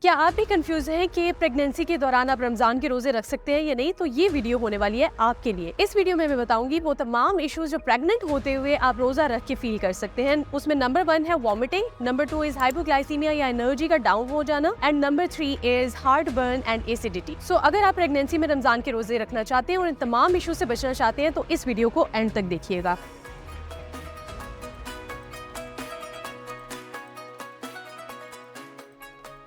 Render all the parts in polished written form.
क्या आप भी कंफ्यूज हैं कि प्रेगनेंसी के दौरान आप रमजान के रोजे रख सकते हैं या नहीं? तो ये वीडियो होने वाली है आपके लिए। इस वीडियो में मैं बताऊंगी वो तमाम इश्यूज जो प्रेग्नेंट होते हुए आप रोजा रख के फील कर सकते हैं। उसमें नंबर 1 है वॉमिटिंग, नंबर 2 इज हाइपोग्लाइसीमिया या एनर्जी का डाउन हो जाना, and number 3 is heartburn and acidity. So अगर आप प्रेगनेंसी में रमजान के रोजे रखना चाहते हैं और इन तमाम इशू से बचना चाहते हैं तो इस वीडियो को एंड तक देखिएगा।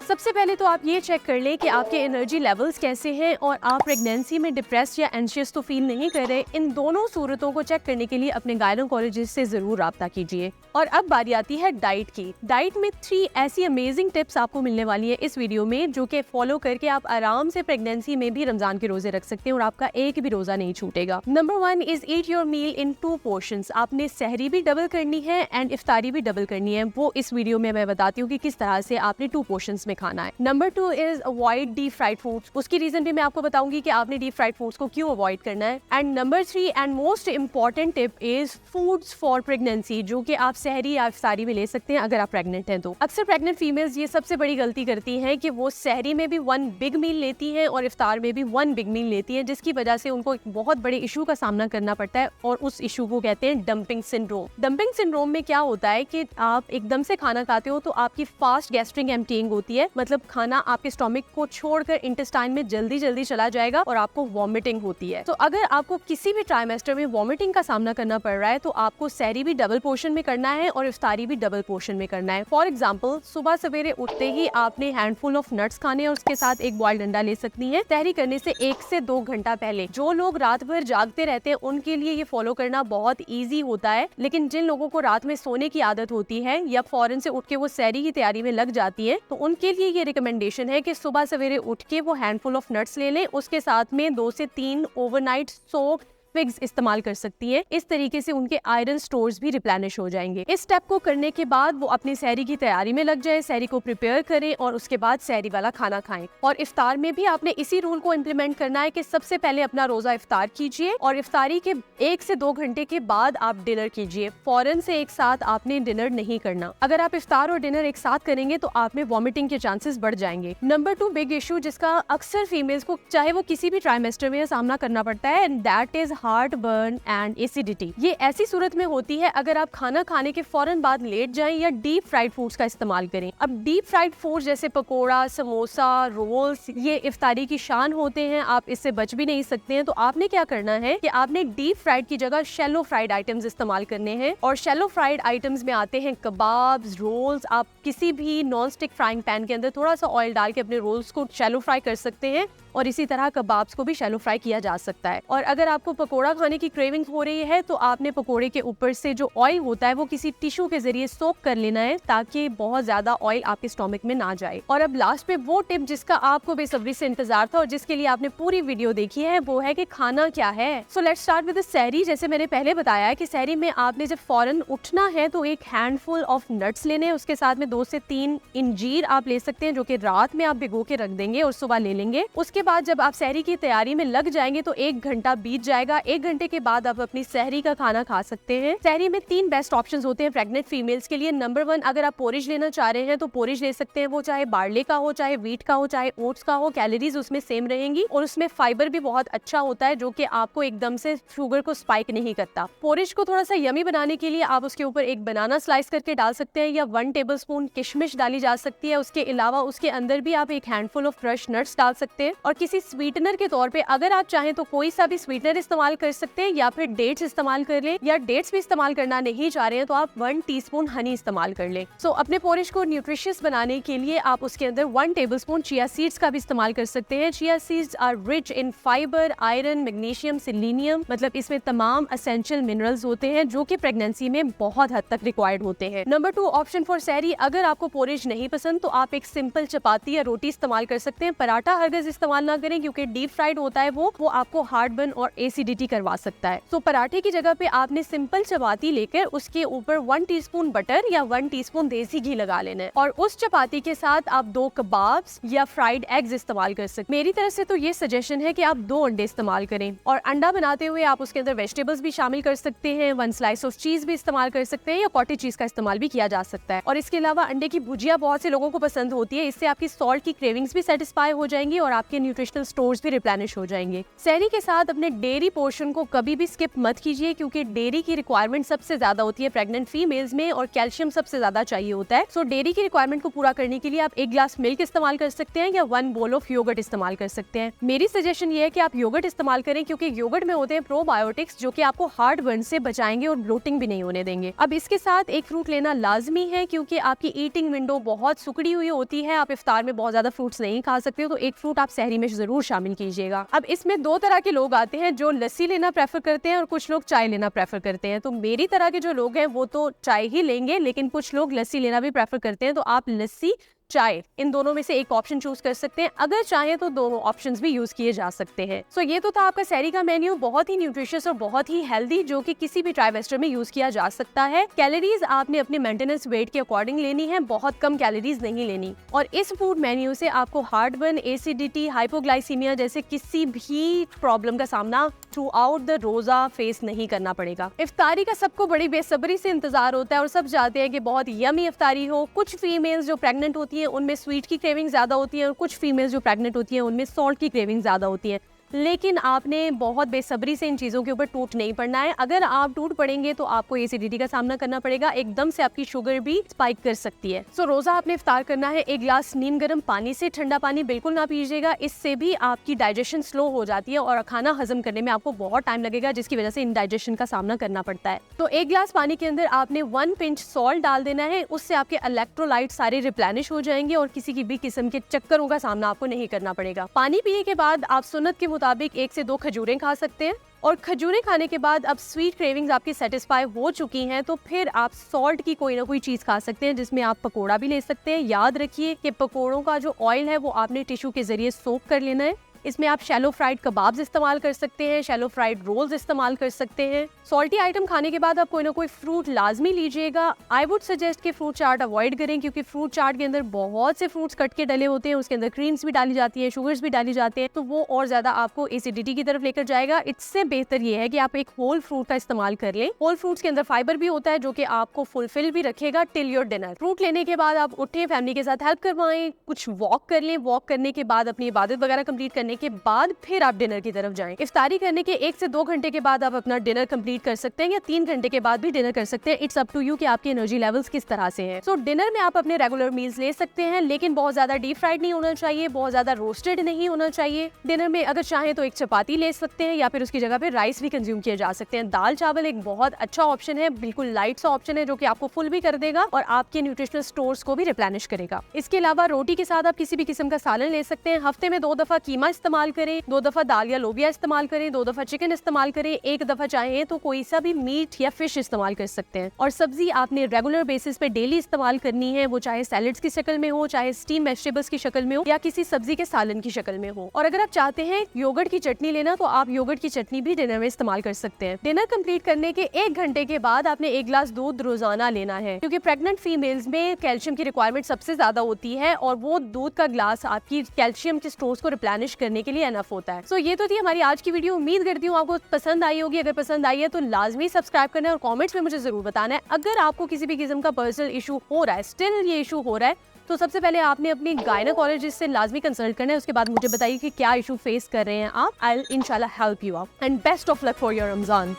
सबसे पहले तो आप ये चेक कर लें कि आपके एनर्जी लेवल्स कैसे हैं और आप प्रेगनेंसी में डिप्रेस्ड या एंशियस तो फील नहीं कर रहे। इन दोनों सूरतों को चेक करने के लिए अपने गायनोकोलॉजिस्ट से जरूर राब्ता कीजिए। और अब बारी आती है डाइट की। डाइट में 3 ऐसी अमेजिंग टिप्स आपको मिलने वाली है इस वीडियो में, जो कि फॉलो करके आप आराम से प्रेगनेंसी में भी रमजान के रोजे रख सकते हैं और आपका एक भी रोजा नहीं छूटेगा। Number 1 is eat your meal in 2 portions. आपने सहरी भी डबल करनी है एंड इफ्तारी भी डबल करनी है। वो इस वीडियो में मैं बताती हूँ कि किस तरह से आपने 2 पोर्शंस में खाना है। Number 2 is avoid deep fried foods. उसकी रीजन भी मैं आपको बताऊंगी कि आपने डीप फ्राइड फूड्स को क्यों अवॉइड करना है। And number 3 and most important tip is foods for pregnancy, जो कि आप सहरी या इफ्तारी में ले सकते हैं अगर आप प्रेग्नेंट हैं तो। अक्सर प्रेग्नेंट फीमेल्स ये सबसे बड़ी गलती करती हैं कि वो सहरी में भी 1 बिग मील लेती हैं और इफ्तार में भी 1 बिग मील लेती हैं, जिसकी वजह से उनको एक बहुत बड़े इशू का सामना करना पड़ता है और उस इशू को कहते हैं डंपिंग सिंड्रोम। डंपिंग सिंड्रोम में क्या होता है कि आप एकदम से खाना खाते हो तो आपकी फास्ट गैस्ट्रिक एम्प्टीइंग होती है, मतलब खाना आपके स्टोमक को छोड़कर इंटेस्टाइन में जल्दी जल्दी चला जाएगा और आपको वॉमिटिंग होती है। तो अगर आपको किसी भी ट्राइमेस्टर में वॉमिटिंग का सामना करना पड़ रहा है तो आपको सहरी भी डबल पोर्शन में करना है और इफ्तारी भी डबल पोर्शन में करना है। फॉर एग्जाम्पल, सुबह सवेरे उठते ही आपने हैंडफुल ऑफ नट्स खाने और उसके साथ एक बॉइल्ड अंडा ले सकती हैं। सहरी करने से 1 से 2 घंटा पहले। जो लोग रात भर जागते रहते हैं उनके लिए ये फॉलो करना बहुत ईजी होता है, लेकिन जिन लोगों को रात में सोने की आदत होती है या फौरन से उठ के वो सहरी की तैयारी में लग जाती है तो उनके लिए ये रिकमेंडेशन है कि सुबह सवेरे उठ के वो हैंडफुल ऑफ नट्स ले लें। उसके साथ में 2 से 3 ओवरनाइट सोक्ड फिग्स इस्तेमाल कर सकती है। इस तरीके से उनके आयरन स्टोर्स भी रिप्लेनिश हो जाएंगे। इस स्टेप को करने के बाद वो अपनी सहरी की तैयारी में लग जाए, सहरी को प्रिपेयर करें और उसके बाद सहरी वाला खाना खाएं। और इफ्तार में भी आपने इसी रूल को इम्प्लीमेंट करना है कि सबसे पहले अपना रोजा इफ्तार कीजिए और इफ्तारी के 1 से 2 घंटे के बाद आप डिनर कीजिए। फौरन से एक साथ आपने डिनर नहीं करना। अगर आप इफ्तार और डिनर एक साथ करेंगे तो आप में वॉमिटिंग के चांसेस बढ़ जाएंगे। नंबर 2 बिग इशू जिसका अक्सर फीमेल्स को चाहे वो किसी भी ट्राइमेस्टर में सामना करना पड़ता है, and that is heartburn and acidity. ये ऐसी सूरत में होती है अगर आप खाना खाने के फौरन बाद लेट जाएं या डीप फ्राइड फूड्स का इस्तेमाल करें। अब डीप फ्राइड फूड जैसे पकोड़ा, समोसा, रोल्स ये इफ्तारी की शान होते हैं, आप इससे बच भी नहीं सकते हैं। तो आपने क्या करना है कि आपने डीप फ्राइड की जगह शैलो फ्राइड आइटम्स इस्तेमाल करने हैं। और शैलो फ्राइड आइटम्स में आते हैं कबाब्स, रोल्स। आप किसी भी नॉन स्टिक फ्राइंग पैन के अंदर थोड़ा सा ऑयल डाल के अपने रोल्स को शैलो फ्राई कर सकते हैं और इसी तरह कबाब्स को भी शैलो फ्राई किया जा सकता है। और अगर आपको पकोड़ा खाने की क्रेविंग हो रही है तो आपने पकोड़े के ऊपर से जो ऑयल होता है वो किसी टिश्यू के जरिए सोक कर लेना है ताकि बहुत ज्यादा ऑयल आपके स्टोमक में ना जाए। और अब लास्ट पे वो टिप जिसका आपको बेसब्री से इंतजार था और जिसके लिए आपने पूरी वीडियो देखी है, वो है कि खाना क्या है। So let's start with the सहरी। जैसे मैंने पहले बताया है कि सहरी में आपने जब फौरन उठना है तो एक हैंडफुल ऑफ नट्स लेने हैं, उसके साथ में 2 से 3 इंजीर आप ले सकते हैं जो कि रात में आप भिगो के रख देंगे और सुबह ले लेंगे। उसके बाद जब आप सहरी की तैयारी में लग जाएंगे तो 1 घंटा बीत जाएगा। 1 घंटे के बाद आप अपनी सहरी का खाना खा सकते हैं। सहरी में 3 बेस्ट ऑप्शंस होते हैं प्रेग्नेंट फीमेल्स के लिए। नंबर 1, अगर आप पोरिज लेना चाह रहे हैं तो पोरिज ले सकते हैं, वो चाहे बार्ले का हो, चाहे व्हीट का हो, चाहे ओट्स का हो। कैलोरीज उसमें सेम रहेंगी और उसमें फाइबर भी बहुत अच्छा होता है जो कि आपको एकदम से शुगर को स्पाइक नहीं करता। पोरिज को थोड़ा सा यमी बनाने के लिए आप उसके ऊपर एक बनाना स्लाइस करके डाल सकते हैं या 1 टेबलस्पून किशमिश डाली जा सकती है। उसके अलावा उसके अंदर भी आप एक हैंडफुल ऑफ क्रश नट्स डाल सकते हैं और किसी स्वीटनर के तौर पे अगर आप चाहें तो कोई सा भी स्वीटनर इस्तेमाल कर सकते हैं या फिर डेट्स इस्तेमाल कर ले, या डेट्स भी इस्तेमाल करना नहीं चाह रहे हैं तो आप 1 टीस्पून हनी इस्तेमाल कर ले। सो अपने पोरिज को न्यूट्रिशियस बनाने के लिए आप उसके अंदर 1 टेबलस्पून चिया सीड्स का भी इस्तेमाल कर सकते हैं। Chia seeds are rich in fibre, iron, magnesium, selenium, मतलब इसमें तमाम एसेंशियल मिनरल्स होते हैं जो कि प्रेगनेंसी में बहुत हद तक रिक्वायर्ड होते हैं। नंबर 2 ऑप्शन फॉर सहरी, अगर आपको पोरिज नहीं पसंद तो आप एक सिंपल चपाती या रोटी इस्तेमाल कर सकते हैं। पराठा हरगिज इस्तेमाल ना करें क्योंकि डीप फ्राइड होता है वो आपको हार्ट बर्न और एसिडिटी एसिडिटी करवा सकता है। तो पराठे की जगह पे आपने सिंपल चपाती लेकर उसके ऊपर 1 टीस्पून बटर या 1 टीस्पून देसी घी लगा लेना है और उस चपाती के साथ आप 2 कबाब्स या फ्राइड एग्स इस्तेमाल कर सकते। मेरी तरफ से तो ये सजेशन है कि आप 2 अंडे इस्तेमाल करें और अंडा बनाते हुए आप उसके अंदर वेजिटेबल्स भी शामिल कर सकते हैं, 1 स्लाइस ऑफ चीज भी इस्तेमाल कर सकते हैं या कॉटेज चीज का इस्तेमाल भी किया जा सकता है। और इसके अलावा अंडे की भुजिया बहुत से लोगों को पसंद होती है, इससे आपकी सॉल्ट की क्रेविंग्स भी सेटिस्फाई हो जाएंगी और आपके न्यूट्रिशनल स्टोर्स भी रिप्लेनिश हो जाएंगे। सहरी के साथ अपने डेयरी पोर्शन को कभी भी स्किप मत कीजिए क्योंकि डेयरी की रिक्वायरमेंट सबसे ज्यादा होती है प्रेग्नेंट फीमेल्स में और कैल्शियम सबसे ज्यादा चाहिए होता है। सो डेयरी की रिक्वायरमेंट को पूरा करने के लिए आप 1 ग्लास मिल्क इस्तेमाल कर सकते हैं या 1 बोल ऑफ योगर्ट इस्तेमाल कर सकते हैं। मेरी सजेशन ये है कि आप योगर्ट इस्तेमाल करें क्योंकि योगर्ट में होते हैं प्रोबायोटिक्स जो कि आपको हार्ट बर्न से बचाएंगे और ब्लोटिंग भी नहीं होने देंगे। अब इसके साथ एक फ्रूट लेना लाजमी है क्योंकि आपकी ईटिंग विंडो बहुत सुकड़ी हुई होती है, आप इफ्तार में बहुत ज्यादा फ्रूट्स नहीं खा सकते हो, तो एक फ्रूट आप सहरी में जरूर शामिल कीजिएगा। अब इसमें 2 तरह के लोग आते हैं, जो लस्सी लेना प्रेफर करते हैं और कुछ लोग चाय लेना प्रेफर करते हैं। तो मेरी तरह के जो लोग हैं वो तो चाय ही लेंगे, लेकिन कुछ लोग लस्सी लेना भी प्रेफर करते हैं, तो आप लस्सी चाय इन दोनों में से एक ऑप्शन चूज कर सकते हैं। अगर चाहे तो दोनों ऑप्शंस भी यूज किए जा सकते हैं। सो ये तो था आपका सहरी का मेन्यू, बहुत ही न्यूट्रिशियस और बहुत ही हेल्दी, जो कि किसी भी ट्राइवेस्टर में यूज किया जा सकता है। कैलोरीज आपने अपने मेंटेनेंस वेट के अकॉर्डिंग लेनी है, बहुत कम कैलोरीज नहीं लेनी। और इस फूड मेन्यू से आपको हार्ट बर्न, एसिडिटी, हाइपोग्लाइसीमिया जैसे किसी भी प्रॉब्लम का सामना थ्रू आउट द रोजा फेस नहीं करना पड़ेगा। इफ्तारी का सबको बड़ी बेसब्री से इंतजार होता है और सब चाहते हैं कि बहुत यमी इफ्तारी हो। कुछ फीमेल्स जो प्रेग्नेंट होती है उनमें स्वीट की क्रेविंग ज्यादा होती है और कुछ फीमेल्स जो प्रेग्नेंट होती है उनमें सॉल्ट की क्रेविंग ज्यादा होती है, लेकिन आपने बहुत बेसब्री से इन चीज़ों के ऊपर टूट नहीं पड़ना है। अगर आप टूट पड़ेंगे तो आपको एसिडिटी का सामना करना पड़ेगा, एकदम से आपकी शुगर भी स्पाइक कर सकती है। सो रोज़ा आपने इफ्तार करना है 1 गिलास नीम गर्म पानी से, ठंडा पानी बिल्कुल ना पीजिएगा, इससे भी आपकी डाइजेशन स्लो हो जाती है और खाना हजम करने में आपको बहुत टाइम लगेगा, जिसकी वजह से इंडाइजेशन का सामना करना पड़ता है। तो 1 गिलास पानी के अंदर आपने 1 पिंच सॉल्ट डाल देना है, उससे आपके इलेक्ट्रोलाइट सारे रिप्लेनिश हो जाएंगे और किसी की भी किस्म के चक्करों का सामना आपको नहीं करना पड़ेगा। पानी पीने के बाद आप सुन्नत के मुताबिक 1 से 2 खजूरें खा सकते हैं और खजूरें खाने के बाद अब स्वीट क्रेविंग्स आपकी सेटिस्फाई हो चुकी हैं तो फिर आप सॉल्ट की कोई ना कोई चीज खा सकते हैं, जिसमें आप पकोड़ा भी ले सकते हैं। याद रखिए कि पकोड़ों का जो ऑयल है वो आपने टिश्यू के जरिए सोक कर लेना है। इसमें आप शैलो फ्राइड कबाब्स इस्तेमाल कर सकते हैं, शैलो फ्राइड रोल्स इस्तेमाल कर सकते हैं। सॉल्टी आइटम खाने के बाद आप कोई ना कोई फ्रूट लाजमी लीजिएगा। आई वुड सजेस्ट कि फ्रूट चाट अवॉइड करें क्योंकि फ्रूट चाट के अंदर बहुत से फ्रूट्स कट के डले होते हैं, उसके अंदर क्रीम्स भी डाली जाती है, शुगर्स भी डाली जाते हैं, तो वो और ज्यादा आपको एसिडिटी की तरफ लेकर जाएगा। इससे बेहतर ये है कि आप एक होल फ्रूट का इस्तेमाल कर लें। होल फ्रूट्स के अंदर फाइबर भी होता है जो कि आपको फुलफिल भी रखेगा टिल योर डिनर। फ्रूट लेने के बाद आप उठे, फैमिली के साथ हेल्प करवाएं, कुछ वॉक कर लें। वॉक करने के बाद अपनी इबादत वगैरह कंप्लीट करने के बाद फिर आप डिनर की तरफ जाएं। इफ्तारी करने के 1 से 2 घंटे के बाद आप अपना डिनर कंप्लीट कर सकते हैं या 3 घंटे के बाद भी डिनर कर सकते हैं। इट्स अप टू यू कि आपकी एनर्जी लेवल्स किस तरह से हैं। सो डिनर में आप अपने रेगुलर मील्स ले सकते हैं, लेकिन बहुत ज्यादा डीप फ्राइड नहीं होना चाहिए, बहुत ज्यादा रोस्टेड नहीं होना चाहिए। डिनर में अगर चाहें तो 1 चपाती ले सकते हैं या फिर उसकी जगह पे राइस भी कंज्यूम किए जा सकते हैं। दाल चावल एक बहुत अच्छा ऑप्शन है, बिल्कुल लाइट सा ऑप्शन है जो कि आपको फुल भी कर देगा और आपके न्यूट्रिशनल स्टोर्स को भी रिप्लेनिश करेगा। इसके अलावा रोटी के साथ आप किसी भी किस्म का सालन ले सकते हैं। हफ्ते में 2 दफा कीमा इस्तेमाल करें, 2 दफा दाल या लोबिया इस्तेमाल करें, 2 दफा चिकन इस्तेमाल करें, 1 दफा चाहे तो कोई सा भी मीट या फिश इस्तेमाल कर सकते हैं। और सब्जी आपने रेगुलर बेसिस पे डेली इस्तेमाल करनी है, वो चाहे सैलेड्स की शक्ल में हो, चाहे स्टीम वेजिटेबल्स की शक्ल में हो या किसी सब्जी के सालन की शक्ल में हो। और अगर आप चाहते हैं योगर्ट की चटनी लेना तो आप योगर्ट की चटनी भी डिनर में इस्तेमाल कर सकते हैं। डिनर कंप्लीट करने के 1 घंटे के बाद आपने 1 गिलास दूध रोजाना लेना है क्योंकि प्रेग्नेंट फीमेल्स में कैल्शियम की रिक्वायरमेंट सबसे ज्यादा होती है और वो दूध का ग्लास आपकी कैल्शियम के स्टोर्स को रिप्लेनिश करने के लिए एनफ होता है। सो ये तो थी हमारी आज की वीडियो। उम्मीद करती हूँ आपको पसंद आई होगी। अगर पसंद आई है तो लाजमी सब्सक्राइब करना है और कमेंट्स में मुझे जरूर बताना है। अगर आपको किसी भी किस्म का पर्सनल इशू हो रहा है, स्टिल ये इशू हो रहा है, तो सबसे पहले आपने अपनी गायनेकोलॉजिस्ट से लाजमी कंसल्ट करना है। उसके बाद मुझे बताइए कि क्या इशू फेस कर रहे हैं आप। आई विल इंशाल्लाह help you out and best of luck for your Ramzan.